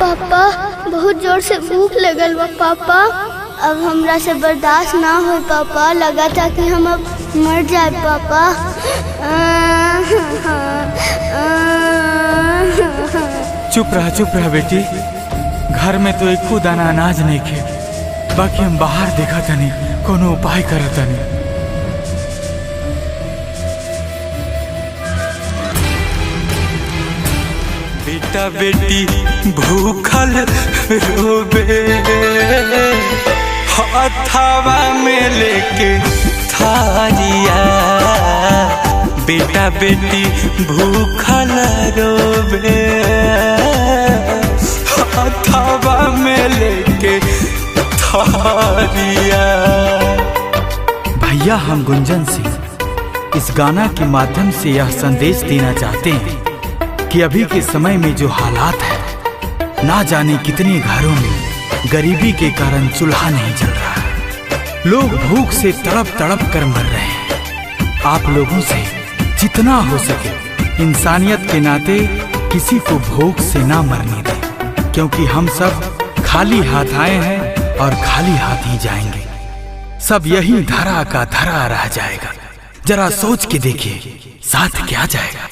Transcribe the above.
पापा बहुत जोर से भूख लगल बा पापा। अब हमरा से बर्दाश्त ना हो पापा, लगा था कि हम अब मर जाए पापा। चुप रहा बेटी। घर में तो एक दाना अनाज नहीं खे, बाकी हम बाहर देखा तनी कोनो उपाय करत तनी। बेटा बेटी भूखल रोबे, हथवा में लेके थारिया। बेटा बेटी भूखल रोबे, हथवा में लेके थारिया। भैया हम गुंजन सिंह इस गाना के माध्यम से यह संदेश देना चाहते हैं कि अभी के समय में जो हालात है, ना जाने कितने घरों में गरीबी के कारण चूल्हा नहीं जल रहा है। लोग भूख से तड़प तड़प कर मर रहे हैं। आप लोगों से जितना हो सके इंसानियत के नाते किसी को भूख से ना मरने दें, क्योंकि हम सब खाली हाथ आए हैं और खाली हाथ ही जाएंगे। सब यही धरा का धरा रह जाएगा। जरा सोच के देखिए साथ क्या जाएगा।